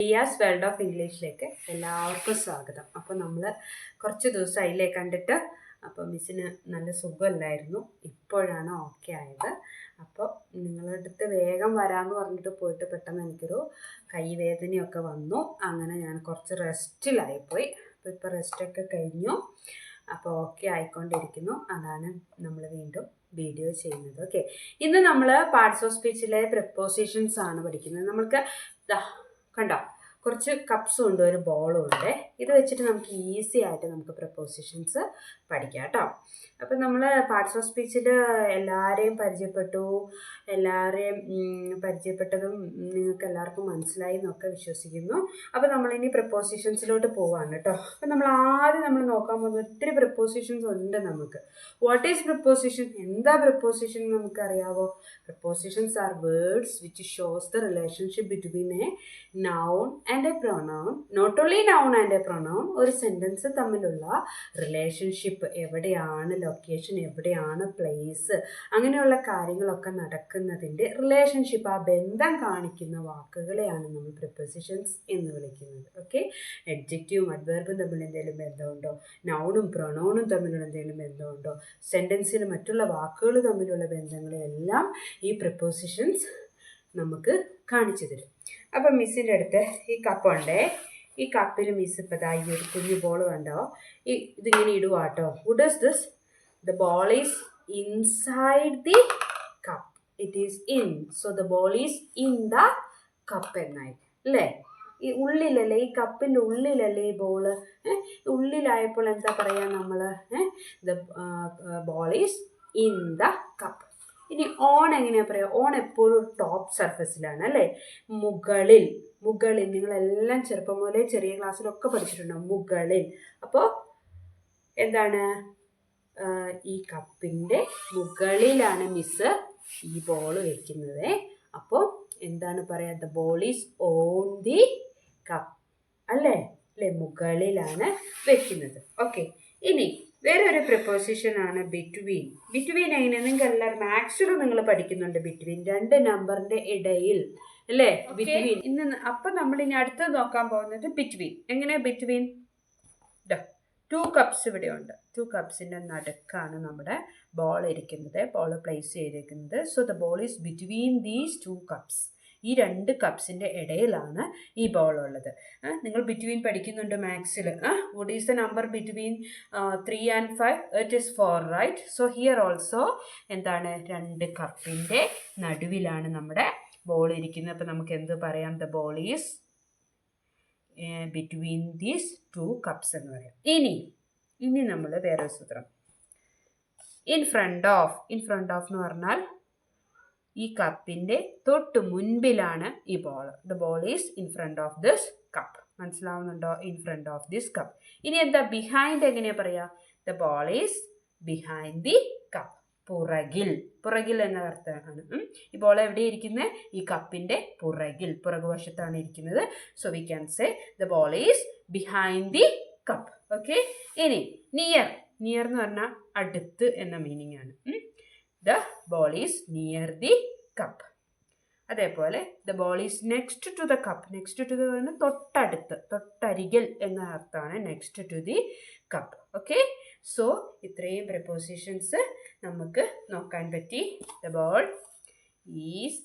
Diaz world of ഇംഗ്ലീഷിലേക്ക് എല്ലാവർക്കും സ്വാഗതം. അപ്പോൾ നമ്മൾ കുറച്ച് ദിവസം അതിലേ കണ്ടിട്ട് അപ്പോൾ മിസ്സിന് നല്ല സുഖമല്ലായിരുന്നു. ഇപ്പോഴാണ് ഓക്കെ ആയത്. അപ്പോൾ നിങ്ങളുടെ അടുത്ത് വേഗം വരാമെന്ന് പറഞ്ഞിട്ട് പോയിട്ട് പെട്ടെന്ന് എനിക്കൊരു കൈവേദനയൊക്കെ വന്നു. അങ്ങനെ ഞാൻ കുറച്ച് റെസ്റ്റിലായിപ്പോയി. അപ്പോൾ ഇപ്പോൾ റെസ്റ്റൊക്കെ കഴിഞ്ഞു. അപ്പോൾ ഓക്കെ ആയിക്കൊണ്ടിരിക്കുന്നു. അതാണ് നമ്മൾ വീണ്ടും വീഡിയോ ചെയ്യുന്നത്. ഓക്കെ, ഇന്ന് നമ്മൾ പാർട്സ് ഓഫ് സ്പീച്ചിലെ പ്രിപ്പോസിഷൻസ് ആണ് പഠിക്കുന്നത്. നമ്മൾക്ക് കണ്ടോ, കുറച്ച് കപ്സും ഉണ്ട്, ഒരു ബോളും ഉണ്ട്. ഇത് വെച്ചിട്ട് നമുക്ക് ഈസി ആയിട്ട് നമുക്ക് പ്രിപ്പോസിഷൻസ് പഠിക്കാം കേട്ടോ. അപ്പം നമ്മൾ പാർട്സ് ഓഫ് സ്പീച്ചിൽ എല്ലാവരെയും പരിചയപ്പെട്ടതും നിങ്ങൾക്ക് എല്ലാവർക്കും മനസ്സിലായി എന്നൊക്കെ വിശ്വസിക്കുന്നു. അപ്പോൾ നമ്മളിനി പ്രിപ്പോസിഷൻസിലോട്ട് പോവാണ് കേട്ടോ. അപ്പം നമ്മൾ ആദ്യം നോക്കാൻ പോകുന്നത് ഒത്തിരി പ്രിപ്പോസിഷൻസ് ഉണ്ട് നമുക്ക്. What is preposition? എന്താ പ്രിപ്പോസിഷൻ നമുക്കറിയാവോ? Prepositions are words which shows the relationship between a noun and a pronoun. Not only noun and a pronoun, ഒരു സെൻറ്റൻസ് തമ്മിലുള്ള റിലേഷൻഷിപ്പ്, എവിടെയാണ് ലൊക്കേഷൻ, എവിടെയാണ് പ്ലേസ്, അങ്ങനെയുള്ള കാര്യങ്ങളൊക്കെ നടക്കുന്നതിൻ്റെ റിലേഷൻഷിപ്പ്, ആ ബന്ധം കാണിക്കുന്ന വാക്കുകളെയാണ് നമ്മൾ പ്രിപ്പോസിഷൻസ് എന്ന് വിളിക്കുന്നത്. ഓക്കെ, എഡ്ജക്റ്റീവും അഡ്വേർബും തമ്മിൽ എന്തെങ്കിലും ബന്ധമുണ്ടോ, നൗണും പ്രൊനൗണും തമ്മിലുള്ള എന്തെങ്കിലും ബന്ധമുണ്ടോ, സെൻറ്റൻസിൽ മറ്റുള്ള വാക്കുകൾ തമ്മിലുള്ള ബന്ധങ്ങളെല്ലാം ഈ പ്രിപ്പോസിഷൻസ് നമുക്ക് കാണിച്ചു തരും. അപ്പം മിസ്സിൻ്റെ അടുത്ത് ഈ കപ്പുണ്ടേ, ഈ കപ്പിൽ മിസ് ഇപ്പോൾ ഈ ഒരു കുഞ്ഞു ബോൾ കണ്ടോ, ഇതിങ്ങനെ ഇടുക കേട്ടോ. What is this? The ball is inside the cup. It is in, so the ball is in the cup എന്നായി അല്ലേ? ഈ ഉള്ളിലല്ലേ, ഈ കപ്പിൻ്റെ ഉള്ളിലല്ലേ ഈ ബോള്. ഉള്ളിലായപ്പോൾ എന്താ പറയുക നമ്മൾ? The ball is in the cup. ഇനി ഓൺ എങ്ങനെയാണ് പറയുക? ഓൺ എപ്പോഴും ടോപ്പ് സർഫസിലാണ് അല്ലേ? മുകളിൽ നിങ്ങളെല്ലാം ചെറുപ്പം മുതലേ ചെറിയ ക്ലാസ്സിലൊക്കെ പഠിച്ചിട്ടുണ്ടാവും, മുകളിൽ. അപ്പോൾ എന്താണ്? ഈ കപ്പിൻ്റെ മുകളിലാണ് മിസ് ഈ ബോൾ വെക്കുന്നത്. അപ്പോൾ എന്താണ് പറയുക? The ball is on the cup അല്ലേ? മുകളിലാണ് വെക്കുന്നത്. ഓക്കെ, ഇനി വേറൊരു പ്രിപ്പോസിഷനാണ് ബിറ്റ്വീൻ. ബിറ്റ്വീൻ എങ്ങനെ? നിങ്ങൾക്ക് എല്ലാവരും മാത്സിലും നിങ്ങൾ പഠിക്കുന്നുണ്ട്. ബിറ്റ്വീൻ, രണ്ട് നമ്പറിൻ്റെ ഇടയിൽ അല്ലേ? ബിറ്റ്വീൻ. അപ്പം നമ്മളിനി അടുത്തത് നോക്കാൻ പോകുന്നത് ബിറ്റ്വീൻ. എങ്ങനെ ബിറ്റ്വീൻ? ടു കപ്സ് ഇവിടെ ഉണ്ട്. ടു കപ്സിൻ്റെ നടുക്കാണ് നമ്മുടെ ബോൾ ഇരിക്കുന്നത്, ബോൾ പ്ലേസ് ചെയ്തിരിക്കുന്നത്. So the ball is between these two cups. ഈ രണ്ട് കപ്സിൻ്റെ ഇടയിലാണ് ഈ ബോൾ ഉള്ളത്. നിങ്ങൾ ബിറ്റ്വീൻ പഠിക്കുന്നുണ്ട് മാത്സിൽ. What is the number between 3 and 5? It is 4, right? So here also എന്താണ്? രണ്ട് കപ്പിൻ്റെ നടുവിലാണ് നമ്മുടെ ബോൾ ഇരിക്കുന്നത്. അപ്പോൾ നമുക്ക് എന്ത് പറയാം? The ball is between these two cups എന്ന് പറയാം. ഇനി നമ്മൾ വേറെ സൂത്രം, ഇൻ ഫ്രണ്ട് ഓഫ് എന്ന് പറഞ്ഞാൽ ഈ കപ്പിൻ്റെ തൊട്ട് മുൻപിലാണ് ഈ ball. The ball is in front of this cup. മനസ്സിലാവുന്നുണ്ടോ? In front of this cup. ഇനി എന്താ ബിഹൈൻഡ്? എങ്ങനെയാ പറയാ? The ball is behind the cup. പുറകിൽ എന്ന അർത്ഥമാണ്. ഈ ബോൾ എവിടെ ഇരിക്കുന്നത്? ഈ കപ്പിൻ്റെ പുറകുവശത്താണ് ഇരിക്കുന്നത്. So we can say the ball is behind the cup. Okay, ഇനി നിയർ എന്ന് പറഞ്ഞാൽ അടുത്ത് എന്ന മീനിങ് ആണ്. The ball is near the cup. അതേപോലെ the ball is next to the cup. Next to പറഞ്ഞാൽ തൊട്ടടുത്ത്, തൊട്ടരികിൽ എന്ന അർത്ഥമാണ് next to the cup. Okay, so ഇത്രയും പ്രിപ്പോസിഷൻസ് നമുക്ക് നോക്കാൻ പറ്റി. The ball is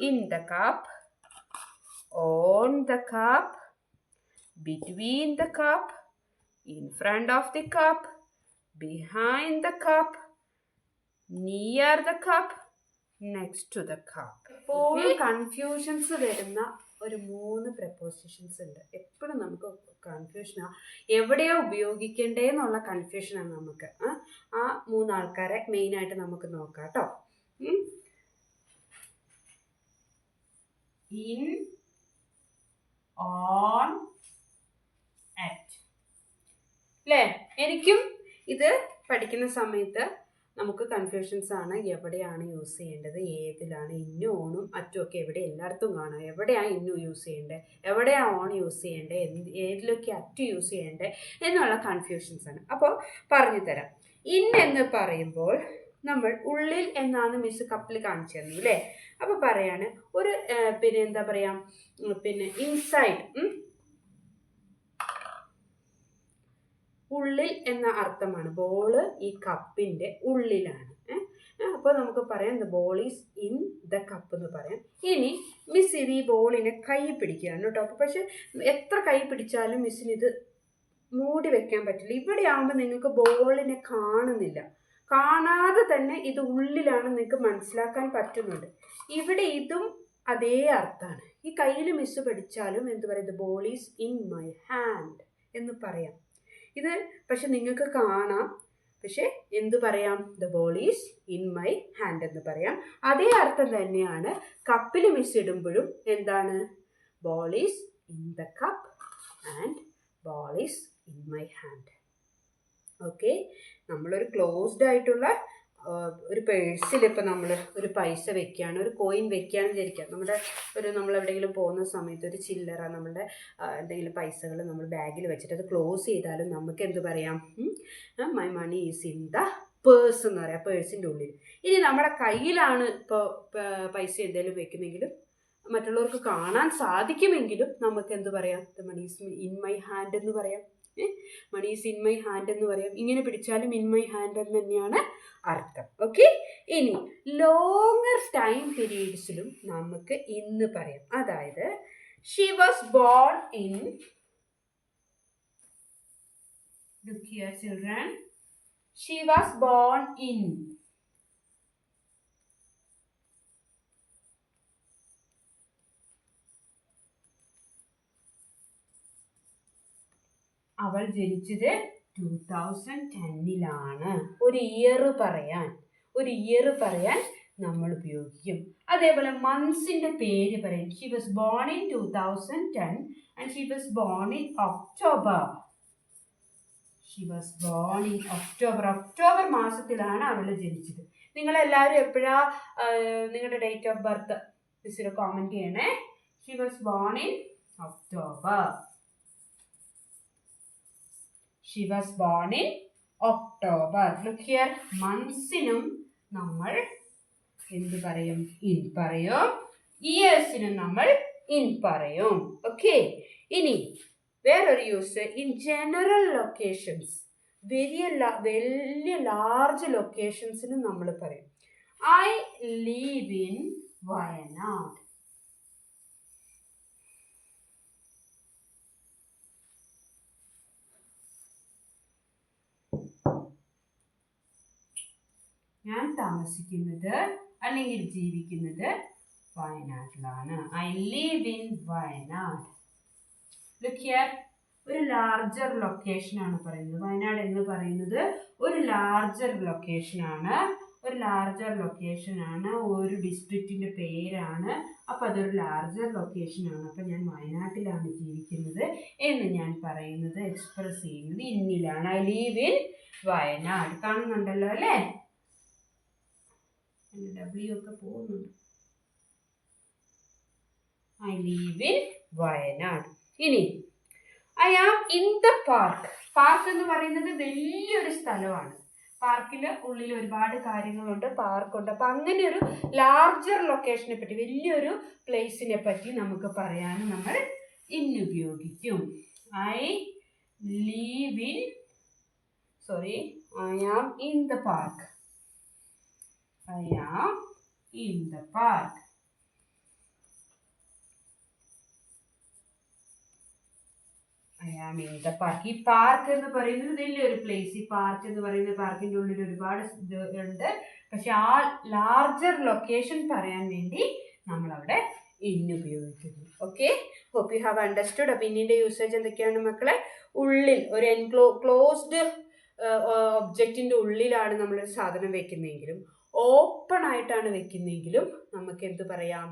in the cup, on the cup, between the cup, in front of the cup, behind the cup, near the cup, next to the cup. ഇപ്പോൾ confusions വരുന്ന ഒരു 3 prepositions ഉണ്ട്. എപ്പോഴും നമുക്ക് കൺഫ്യൂഷനാണ്, എവിടെയോ ഉപയോഗിക്കേണ്ടതെന്നുള്ള കൺഫ്യൂഷനാണ് നമുക്ക്. ആ 3 ആൾക്കാരെ മെയിനായിട്ട് നമുക്ക് നോക്കാം കേട്ടോ. ഇൻ, ഓൺ, അറ്റ് അല്ലേ? എനിക്കും ഇത് പഠിക്കുന്ന സമയത്ത് നമുക്ക് കൺഫ്യൂഷൻസ് ആണ്, എവിടെയാണ് യൂസ് ചെയ്യേണ്ടത്, ഏതിലാണ്. ഇന്നും ഓണും അറ്റും ഒക്കെ എവിടെ എല്ലായിടത്തും കാണാം. എവിടെയാണ് ഇന്നു യൂസ് ചെയ്യേണ്ടത്, എവിടെയാണ് ഓൺ യൂസ് ചെയ്യേണ്ടത്, ഏതിലൊക്കെ അറ്റ് യൂസ് ചെയ്യേണ്ടത് എന്നുള്ള കൺഫ്യൂഷൻസ് ആണ്. അപ്പോൾ പറഞ്ഞു തരാം. ഇൻ എന്ന് പറയുമ്പോൾ നമ്മൾ ഉള്ളിൽ എന്നാണ് മിസ് കപ്പിൽ കാണിച്ചു തന്നു അല്ലേ. അപ്പോൾ പറയാണ് ഒരു പിന്നെ എന്താ പറയുക, പിന്നെ ഇൻസൈഡ്, ഉള്ളിൽ എന്ന അർത്ഥമാണ്. ബോള് ഈ കപ്പിൻ്റെ ഉള്ളിലാണ്. അപ്പോൾ നമുക്ക് പറയാം the ball is in the cup എന്ന് പറയാം. ഇനി മിസ് ഇത് ഈ ബോളിനെ കൈ പിടിക്കുകയാണ് കേട്ടോ. അപ്പോൾ പക്ഷെ എത്ര കൈ പിടിച്ചാലും മിസ്സിന് ഇത് മൂടി വെക്കാൻ പറ്റില്ല. ഇവിടെ ആകുമ്പോൾ നിങ്ങൾക്ക് ബോളിനെ കാണുന്നില്ല, കാണാതെ തന്നെ ഇത് ഉള്ളിലാണ് നിങ്ങൾക്ക് മനസ്സിലാക്കാൻ പറ്റുന്നുണ്ട്. ഇവിടെ ഇതും അതേ അർത്ഥമാണ്. ഈ കയ്യിൽ മിസ് പഠിച്ചാലും എന്ത് പറയും, the ball is in my hand എന്ന് പറയാം. ഇത് പക്ഷെ നിങ്ങൾക്ക് കാണാം, പക്ഷെ എന്തു പറയാം, the ball is in my hand എന്ന് പറയാം. അതേ അർത്ഥം തന്നെയാണ് കപ്പിൽ മിസ് ഇടുമ്പോഴും. എന്താണ്, ball is in the cup and ball is in my hand. Okay, നമ്മളൊരു ക്ലോസ്ഡ് ആയിട്ടുള്ള ഒരു പേഴ്സിൽ ഇപ്പോൾ നമ്മൾ ഒരു പൈസ വെക്കുകയാണ്, ഒരു കോയിൻ വെക്കുകയാണെന്ന് വിചാരിക്കാം. നമ്മൾ എവിടെയെങ്കിലും പോകുന്ന സമയത്ത് ഒരു ചില്ലറ, നമ്മുടെ എന്തെങ്കിലും പൈസകൾ നമ്മൾ ബാഗിൽ വെച്ചിട്ട് അത് ക്ലോസ് ചെയ്താലും നമുക്ക് എന്ത് പറയാം, my money is in the purse എന്ന് പറയാം, പേഴ്സിൻ്റെ ഉള്ളിൽ. ഇനി നമ്മുടെ കയ്യിലാണ് ഇപ്പോൾ പൈസ എന്തെങ്കിലും വെക്കുന്നെങ്കിലും മറ്റുള്ളവർക്ക് കാണാൻ സാധിക്കുമെങ്കിലും നമുക്ക് എന്ത് പറയാം, the money is in my hand എന്ന് പറയാം. Money is in my hand എന്ന് പറയാം. ഇങ്ങനെ പിടിച്ചാലും ഇൻ മൈ ഹാൻഡ് എന്ന് തന്നെയാണ് അർത്ഥം. ഓക്കെ, ഇനി ലോങ്ങർ ടൈം പീരീഡ്സിലും നമുക്ക് ഇന്ന് പറയാം. അതായത് she was born in, look here children, she was born in, അവൾ ജനിച്ചത് 2010-ലാണ്. ഒരു ഇയർ പറയാൻ നമ്മൾ ഉപയോഗിക്കും. അതേപോലെ മന്ത്സിൻ്റെ പേര് പറയും. She was born in 2010 and she was born in October. She was born in October. October മാസത്തിലാണ് അവൾ ജനിച്ചത്. നിങ്ങളെല്ലാവരും എപ്പോഴാണ് നിങ്ങളുടെ ഡേറ്റ് ഓഫ് ബർത്ത് മിസ്സിൽ കോമൻറ്റ് ചെയ്യണേ. She was born in October. She was born in October. Look here, മന്ത്സിനും നമ്മൾ എന്ത് പറയും, ഇൻ പറയും. ഇയേഴ്സിനും നമ്മൾ ഇൻ പറയും. ഓക്കെ, ഇനി വേറൊരു യൂസ്, ഇൻ ജനറൽ ലൊക്കേഷൻസ്, വലിയ ലാർജ് ലൊക്കേഷൻസിനും നമ്മൾ പറയും. I live in Wayanad. ഞാൻ താമസിക്കുന്നത് അല്ലെങ്കിൽ ജീവിക്കുന്നത് വയനാട്ടിലാണ്. I live in Wayanad. Look here, ഒരു ലാർജർ ലൊക്കേഷനാണ് പറയുന്നത്. വയനാട് എന്ന് പറയുന്നത് ഒരു ലാർജർ ലൊക്കേഷനാണ്. ഒരു ഡിസ്ട്രിക്റ്റിൻ്റെ പേരാണ്. അപ്പോൾ അതൊരു ലാർജർ ലൊക്കേഷനാണ്. അപ്പോൾ ഞാൻ വയനാട്ടിലാണ് ജീവിക്കുന്നത് എന്ന് ഞാൻ പറയുന്നത്, എക്സ്പ്രസ് ചെയ്യുന്നത് ഇന്നിലാണ്. I live in Wayanad. കാണുന്നുണ്ടല്ലോ അല്ലേ, W ഒക്കെ പോകുന്നുണ്ട്. I live in Wayanad. ഇനി I am in the park. Park എന്ന് പറയുന്നത് വലിയൊരു സ്ഥലമാണ്. പാർക്കിൽ ഉള്ളിൽ ഒരുപാട് കാര്യങ്ങളുണ്ട്, പാർക്കുണ്ട്. അപ്പം അങ്ങനെ ഒരു ലാർജർ ലൊക്കേഷനെ പറ്റി, വലിയൊരു പ്ലേസിനെ പറ്റി നമുക്ക് പറയാനും നമ്മൾ ഇന്ന് ഉപയോഗിക്കും. I am in the park. I am in the park. I am in the park. ഈ പാർക്ക് എന്ന് പറയുന്നത് വലിയൊരു പ്ലേസ്. ഈ പാർക്ക് എന്ന് പറയുന്ന പാർക്കിൻ്റെ ഉള്ളിൽ ഒരുപാട് ഉണ്ട്. പക്ഷെ ആ ലാർജർ ലൊക്കേഷൻ പറയാൻ വേണ്ടി നമ്മളവിടെ ഇൻ ഉപയോഗിക്കുന്നു. Okay, hope you have understood. അപ്പോൾ ഇന്നിൻ്റെ യൂസേജ് എന്തൊക്കെയാണ് മക്കളെ? ഉള്ളിൽ ഒരു ക്ലോസ്ഡ് ഒബ്ജക്റ്റിൻ്റെ ഉള്ളിലാണ് നമ്മളൊരു സാധനം വെക്കുന്നതെങ്കിലും, ഓപ്പൺ ആയിട്ടാണ് വെക്കുന്നതെങ്കിലും നമുക്ക് എന്ത് പറയാം,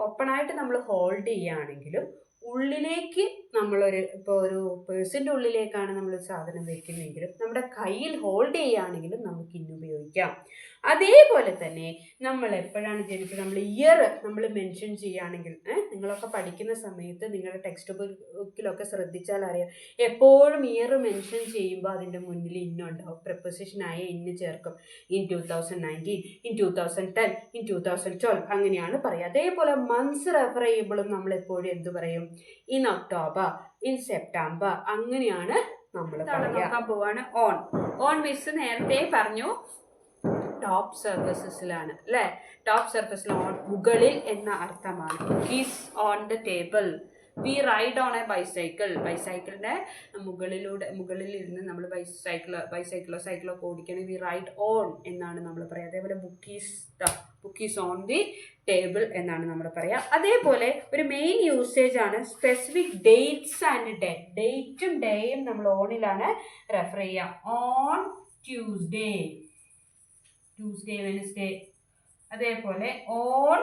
ഓപ്പൺ ആയിട്ട് നമ്മൾ ഹോൾഡ് ചെയ്യുകയാണെങ്കിലും ഉള്ളിലേക്ക് നമ്മളൊരു ഇപ്പോൾ ഒരു പേഴ്സിൻ്റെ ഉള്ളിലേക്കാണ് നമ്മൾ സാധനം വയ്ക്കുന്നതെങ്കിലും നമ്മുടെ കയ്യിൽ ഹോൾഡ് ചെയ്യുകയാണെങ്കിലും നമുക്ക് ഇന്ന് ഉപയോഗിക്കാം. അതേപോലെ തന്നെ നമ്മൾ എപ്പോഴാണ് ജനിച്ചത്, നമ്മൾ ഇയർ നമ്മൾ മെൻഷൻ ചെയ്യുകയാണെങ്കിൽ നിങ്ങളൊക്കെ പഠിക്കുന്ന സമയത്ത് നിങ്ങളുടെ ടെക്സ്റ്റ് ബുക്കിലൊക്കെ ശ്രദ്ധിച്ചാൽ അറിയാം, എപ്പോഴും ഇയർ മെൻഷൻ ചെയ്യുമ്പോൾ അതിൻ്റെ മുന്നിൽ ഇന്നുണ്ടാവും, പ്രപ്പോസിഷനായ ഇന്ന് ചേർക്കും. ഇൻ 2019, ഇൻ 2010, ഇൻ 2012 അങ്ങനെയാണ് പറയുക. അതേപോലെ മന്ത്സ് റെഫർ ചെയ്യുമ്പോഴും നമ്മൾ എപ്പോഴും എന്ത് പറയും, ഇൻ ഒക്ടോബർ, ഇൻ സെപ്റ്റംബർ അങ്ങനെയാണ് നമ്മൾ നോക്കാൻ പോവാണ്. ഓൺ മിസ് നേരത്തെ പറഞ്ഞു ടോപ്പ് സർഫസസിലാണ് അല്ലേ. ടോപ്പ് സർഫസിൽ ഓൺ മുകളിൽ എന്ന അർത്ഥമാണ്. Is on the table. We ride on a bicycle. ബൈസൈക്കിളിൻ്റെ മുകളിൽ ഇരുന്ന് നമ്മൾ ബൈസൈക്കിളോ സൈക്കിളോ ഓടിക്കണമെങ്കിൽ വി റൈഡ് ഓൺ എന്നാണ് നമ്മൾ പറയുക. അതേപോലെ book is on the table എന്നാണ് നമ്മൾ പറയുക. അതേപോലെ ഒരു മെയിൻ യൂസേജ് ആണ് സ്പെസിഫിക് ഡേറ്റ്സ് ആൻഡ് ഡേ. ഡേറ്റും ഡേയും നമ്മൾ ഓണിലാണ് റെഫർ ചെയ്യുക. On Tuesday, Wednesday. അതേപോലെ on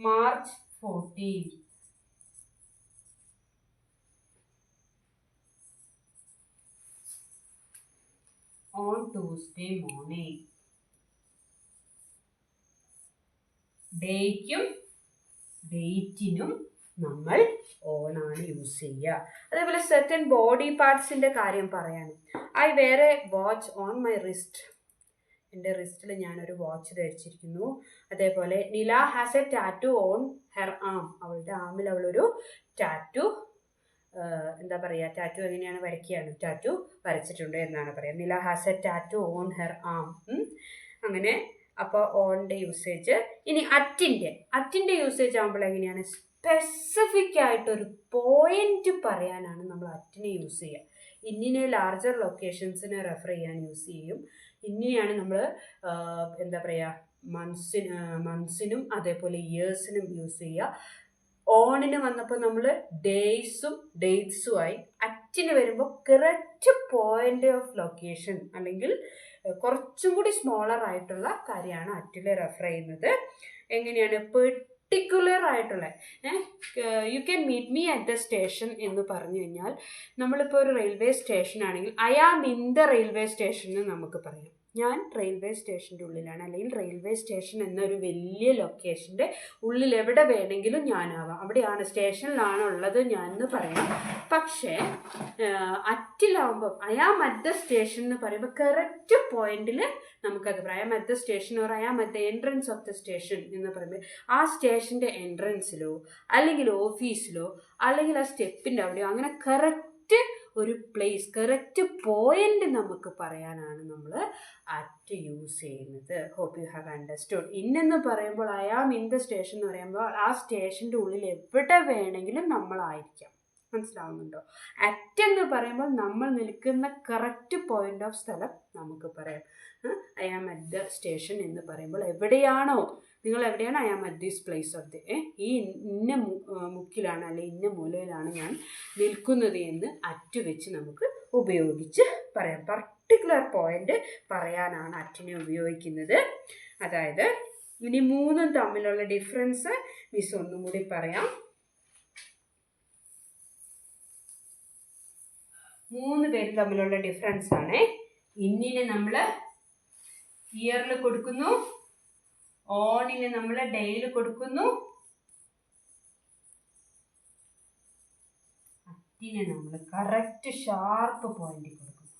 March 14, on Tuesday morning. ഡേയ്ക്കും ഡേറ്റിനും നമ്മൾ ഓണാണ് യൂസ് ചെയ്യുക. അതേപോലെ സെർട്ടൻ ബോഡി പാർട്സിൻ്റെ കാര്യം പറയാനും, I wear a watch on my wrist. എൻ്റെ റിസ്റ്റിൽ ഞാനൊരു വാച്ച് ധരിച്ചിരിക്കുന്നു. അതേപോലെ Nila has a tattoo on her arm. അവളുടെ ആമിൽ അവളൊരു ടാറ്റു എന്താ പറയുക, ടാറ്റു എങ്ങനെയാണ് വരയ്ക്കുകയാണ്, ടാറ്റു വരച്ചിട്ടുണ്ട് എന്നാണ് പറയുക. Nila has a tattoo on her arm. അങ്ങനെ അപ്പോൾ ഓണിൻ്റെ യൂസേജ്. ഇനി അറ്റിൻ്റെ യൂസേജ് ആകുമ്പോൾ എങ്ങനെയാണ്, സ്പെസിഫിക് ആയിട്ടൊരു പോയിന്റ് പറയാനാണ് നമ്മൾ അറ്റിനെ യൂസ് ചെയ്യുക. ഇന്നിനെ ലാർജർ ലൊക്കേഷൻസിനെ റെഫർ ചെയ്യാൻ യൂസ് ചെയ്യും. ഇന്നിനെയാണ് നമ്മൾ എന്താ പറയുക മന്ത്സിനും അതേപോലെ ഇയേഴ്സിനും യൂസ് ചെയ്യുക. ഓണിന് വന്നപ്പോൾ നമ്മൾ ഡേയ്സും ഡേറ്റ്സുമായി. അറ്റിന് വരുമ്പോൾ കറക്റ്റ് പോയിന്റ് ഓഫ് ലൊക്കേഷൻ അല്ലെങ്കിൽ കുറച്ചും കൂടി സ്മോളർ ആയിട്ടുള്ള കാര്യമാണ് അറ്റിൽ റെഫർ ചെയ്യുന്നത്. എങ്ങനെയാണ്, പെർട്ടിക്കുലർ ആയിട്ടുള്ള you can meet me at the station എന്ന് പറഞ്ഞു കഴിഞ്ഞാൽ, നമ്മളിപ്പോൾ ഒരു റെയിൽവേ സ്റ്റേഷൻ ആണെങ്കിൽ I am in the railway station എന്ന് നമുക്ക് പറയാം. ഞാൻ റെയിൽവേ സ്റ്റേഷൻ്റെ ഉള്ളിലാണ്, അല്ലെങ്കിൽ റെയിൽവേ സ്റ്റേഷൻ എന്നൊരു വലിയ ലൊക്കേഷൻ്റെ ഉള്ളിൽ എവിടെ വേണമെങ്കിലും ഞാനാവാം, അവിടെയാണ് സ്റ്റേഷനിലാണ് ഉള്ളത് ഞാൻ എന്ന് പറയാം. പക്ഷേ അറ്റിലാവുമ്പോൾ I am at the station എന്ന് പറയുമ്പോൾ കറക്റ്റ് പോയിന്റിൽ നമുക്കത് പറയാം. I am at the station or I am at the entrance of the station എന്ന് പറയുമ്പോൾ ആ സ്റ്റേഷൻ്റെ എൻട്രൻസിലോ അല്ലെങ്കിൽ ഓഫീസിലോ അല്ലെങ്കിൽ ആ സ്റ്റെപ്പിൻ്റെ അവിടെയോ അങ്ങനെ കറക്റ്റ് ഒരു പ്ലേസ്, കറക്റ്റ് പോയിന്റ് നമുക്ക് പറയാനാണ് നമ്മൾ അറ്റ് യൂസ് ചെയ്യുന്നത്. Hope you have understood. ഇന്നെന്ന് പറയുമ്പോൾ I am in the station എന്ന് പറയുമ്പോൾ ആ സ്റ്റേഷൻ്റെ ഉള്ളിൽ എവിടെ വേണമെങ്കിലും നമ്മളായിരിക്കാം. മനസ്സിലാവുന്നുണ്ടോ? അറ്റ് എന്ന് പറയുമ്പോൾ നമ്മൾ നിൽക്കുന്ന കറക്റ്റ് പോയിന്റ് ഓഫ് സ്ഥലം നമുക്ക് പറയാം. I am at the station എന്ന് പറയുമ്പോൾ എവിടെയാണോ നിങ്ങൾ എവിടെയാണ്, I am at this place of the ഈ ഇന്ന മുക്കിലാണ് അല്ലെങ്കിൽ ഇന്ന മൂലയിലാണ് ഞാൻ നിൽക്കുന്നത് എന്ന് അറ്റ് വെച്ച് നമുക്ക് ഉപയോഗിച്ച് പറയാം. പർട്ടിക്കുലർ പോയിന്റ് പറയാനാണ് അറ്റിനെ ഉപയോഗിക്കുന്നത്. അതായത് ഇനി മൂന്നും തമ്മിലുള്ള ഡിഫറൻസ് മിസ് ഒന്നും കൂടി പറയാം. മൂന്ന് പേര് തമ്മിലുള്ള ഡിഫറൻസ് ആണ്. ഇന്നിനെ നമ്മൾ ഇയറിൽ കൊടുക്കുന്നു, ഓണിന് നമ്മൾ ഡേയിൽ കൊടുക്കുന്നു, അറ്റിനെ നമ്മൾ കറക്റ്റ് ഷാർപ്പ് പോയിന്റ് കൊടുക്കുന്നു.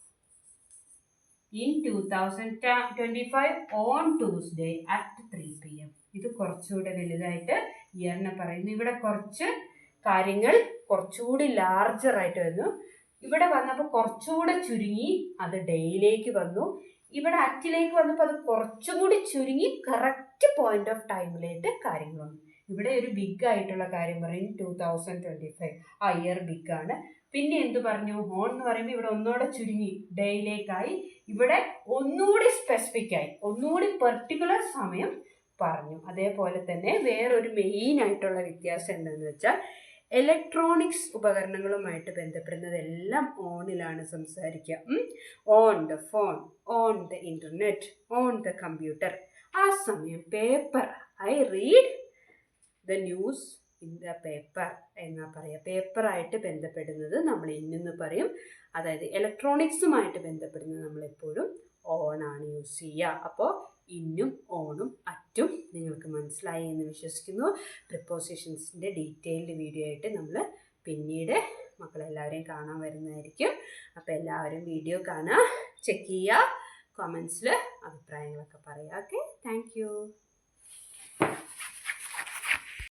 In 2025 on Tuesday at 3 PM. ഇത് കുറച്ചുകൂടെ വലുതായിട്ട് ഇയറിനെ പറയുന്നു. ഇവിടെ കുറച്ച് കാര്യങ്ങൾ കുറച്ചുകൂടി ലാർജറായിട്ട് വരുന്നു. ഇവിടെ വന്നപ്പോൾ കുറച്ചുകൂടെ ചുരുങ്ങി അത് ഡേയിലേക്ക് വന്നു. ഇവിടെ അറ്റിലേക്ക് വന്നപ്പോൾ അത് കുറച്ചും കൂടി ചുരുങ്ങി കറക്റ്റ് പോയിന്റ് ഓഫ് ടൈമിലേക്ക് കാര്യങ്ങൾ വന്നു. ഇവിടെ ഒരു ബിഗ് ആയിട്ടുള്ള കാര്യം പറയും 2025, ആ ഇയർ ബിഗ് ആണ്. പിന്നെ എന്ത് പറഞ്ഞു, ഓൺ എന്ന് പറയുമ്പോൾ ഇവിടെ ഒന്നുകൂടെ ചുരുങ്ങി ഡേയിലേക്കായി, ഇവിടെ ഒന്നുകൂടി സ്പെസിഫിക് ആയി, ഒന്നുകൂടി പെർട്ടിക്കുലർ സമയം പറഞ്ഞു. അതേപോലെ തന്നെ വേറൊരു മെയിൻ ആയിട്ടുള്ള വ്യത്യാസം എന്താണെന്ന് വെച്ചാൽ ഇലക്ട്രോണിക്സ് ഉപകരണങ്ങളുമായിട്ട് ബന്ധപ്പെടുന്നതെല്ലാം ഓണിലാണ് സംസാരിക്കുക. On the phone, on the internet, on the computer. ആ സമയം paper, I read the news in the paper എന്നാ പറയുക. പേപ്പറായിട്ട് ബന്ധപ്പെടുന്നത് നമ്മൾ ഇന്നെന്ന് പറയും. അതായത് ഇലക്ട്രോണിക്സുമായിട്ട് ബന്ധപ്പെടുന്നത് നമ്മളെപ്പോഴും ഓണാണ് യൂസ് ചെയ്യുക. അപ്പോൾ ഇന്നും ഓണും അറ്റും നിങ്ങൾക്ക് മനസ്സിലായി എന്ന് വിശ്വസിക്കുന്നു. പ്രിപ്പോസിഷൻസിൻ്റെ ഡീറ്റെയിൽഡ് വീഡിയോ ആയിട്ട് നമ്മൾ പിന്നീട് മക്കളെല്ലാവരെയും കാണാൻ വരുന്നതായിരിക്കും. അപ്പോൾ എല്ലാവരും വീഡിയോ കാണുക, ചെക്ക് ചെയ്യുക, കമൻസിൽ അഭിപ്രായങ്ങളൊക്കെ പറയുക. Okay, thank you.